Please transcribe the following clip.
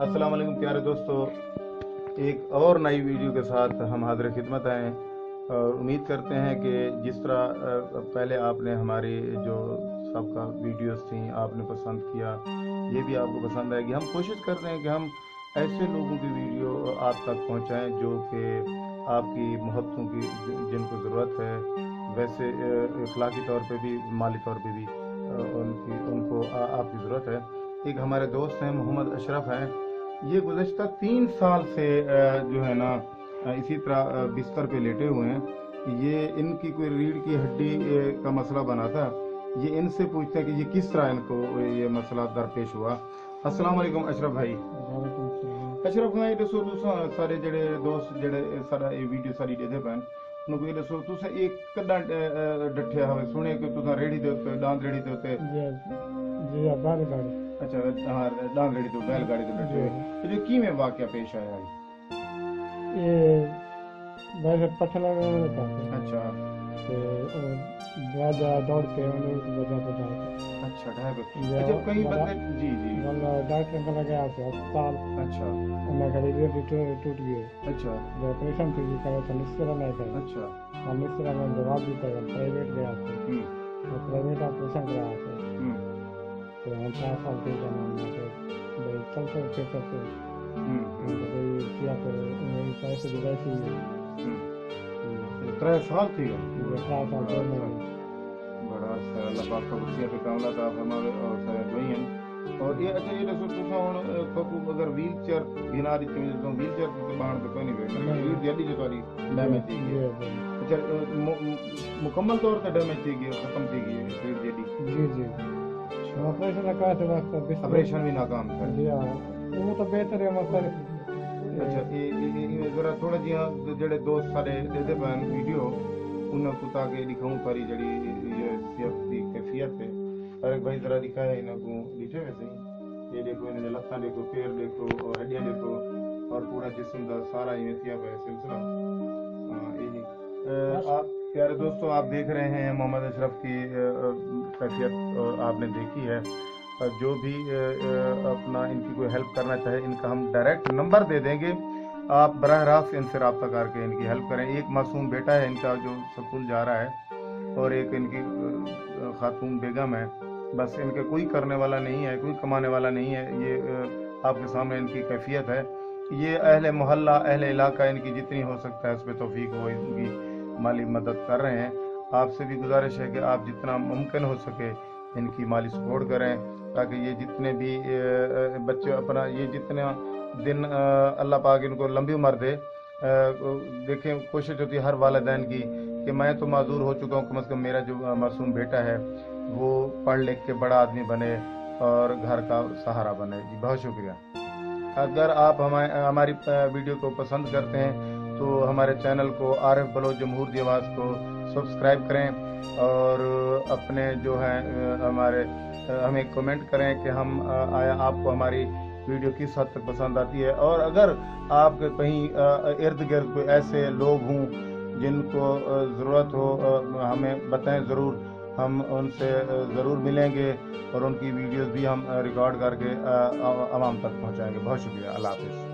अस्सलाम वालेकुम प्यारे दोस्तों, एक और नई वीडियो के साथ हम हाजिर खिदमत हैं और उम्मीद करते हैं कि जिस तरह पहले आपने हमारी जो सबका वीडियोस थी आपने पसंद किया, ये भी आपको पसंद आएगी। हम कोशिश करते हैं कि हम ऐसे लोगों की वीडियो आप तक पहुंचाएं जो कि आपकी मोहब्बतों की जिनको ज़रूरत है, वैसे अखलाकी तौर पे भी माली तौर पे भी उनको आपकी ज़रूरत है। एक हमारे दोस्त हैं मोहम्मद अशरफ हैं, ये गुज़श्ता 3 साल से जो है ना इसी तरह बिस्तर पे लेटे हुए हैं। ये इनकी कोई रीढ़ की हड्डी का मसला बना था। ये इनसे पूछते हैं कि ये किस तरह इनको ये मसला दरपेश हुआ। अस्सलाम वालेकुम अशरफ भाई। अशरफ भाई दसो तुसा सारे जेड़े दोस्त जेड़े सारा ये वीडियो सारी देदे पैन उनको ये दसो तुसा एक कदा डठिया होवे सुने कि तुसा रेड़ी दे उत्ते दांद रेड़ी दे उत्ते जी बैलगाड़ी। अच्छा हाँ दांद रेड़ी तो बैलगाड़ी तो डटे तो जो किवें वाकया पेश आया है? ये वैसे पछला में था। अच्छा राजा दौड़ के उन्हें वजह बता अच्छा ढाई बजे अच्छा कई बंदे जी जी डॉक्टर का लगा से अस्पताल। अच्छा उन्हें गाड़ी टूट गई। अच्छा ऑपरेशन थी करे तो निश्चर नहीं करे। अच्छा हम निश्चर में जवाब भी करे प्राइवेट गया थे तो प्राइवेट ऑपरेशन कराया थे तो हम 4 साल के जमाने में चलते पेपर से किया तो उन्हें पैसे भी वैसे 3 साल थी 4 साल बड़ा सर अल्लाह पाक का कुर्सी पे कामला था फरमावे और सर वही हैं। और ये अच्छा ये दसो तुसा हुन कोकू अगर व्हील चेयर बिना दी चीज तो व्हील चेयर तो बाहर तो कोई नहीं बैठा रीढ़ जल्दी जो तारी डैमेज थी गई। अच्छा मुकम्मल तौर पे डैमेज थी गई खत्म थी गई रीढ़ जल्दी जी जी ऑपरेशन का तो वक्त ऑपरेशन भी नाकाम था जी हां वो तो बेहतर है मसला। अच्छा ये जरा थोड़ा जिया जेड़े दोस्त सारे देदे पैन वीडियो उन्हें को ताकि दिखाऊं सारी जड़ी ये सेहत की कैफियत है। अरे भाई जरा दिखाया इनको दिखे वैसे ही ये देखो इन्हें लत्ता देखो पैर देखो और हड्डियां देखो और पूरा जिस्म का सारा ये सेहत है सिलसिला। यही आप प्यारे दोस्तों आप देख रहे हैं मोहम्मद अशरफ की कैफियत और आपने देखी है। जो भी अपना इनकी कोई हेल्प करना चाहे इनका हम डायरेक्ट नंबर दे देंगे, आप बराह रास्त इनसे रब्ता करके इनकी हेल्प करें। एक मासूम बेटा है इनका जो स्कूल जा रहा है और एक इनकी खातून बेगम है। बस इनके कोई करने वाला नहीं है, कोई कमाने वाला नहीं है। ये आपके सामने इनकी कैफियत है। ये अहले मोहल्ला अहले इलाका इनकी जितनी हो सकता है उस पर तौफीक हो इनकी माली मदद कर रहे हैं। आपसे भी गुजारिश है कि आप जितना मुमकिन हो सके इनकी माली सपोर्ट करें ताकि ये जितने भी बच्चे अपना ये जितने दिन अल्लाह पाक इनको लंबी उम्र दे। देखें कोशिश होती है हर वालिदैन की कि मैं तो माजूर हो चुका हूँ, कम से कम मेरा जो मासूम बेटा है वो पढ़ लिख के बड़ा आदमी बने और घर का सहारा बने। जी बहुत शुक्रिया। अगर आप हमारी वीडियो को पसंद करते हैं तो हमारे चैनल को आरिफ बलोच जमहूर की आवाज़ को सब्सक्राइब करें और अपने जो है हमें कमेंट करें कि हम आया आपको हमारी वीडियो किस हद तक पसंद आती है। और अगर आप कहीं इर्द गिर्द कोई ऐसे लोग हों जिनको ज़रूरत हो हमें बताएं ज़रूर, हम उनसे ज़रूर मिलेंगे और उनकी वीडियोस भी हम रिकॉर्ड करके आवाम तक पहुंचाएंगे। बहुत शुक्रिया। अल्लाह हाफ़िज़।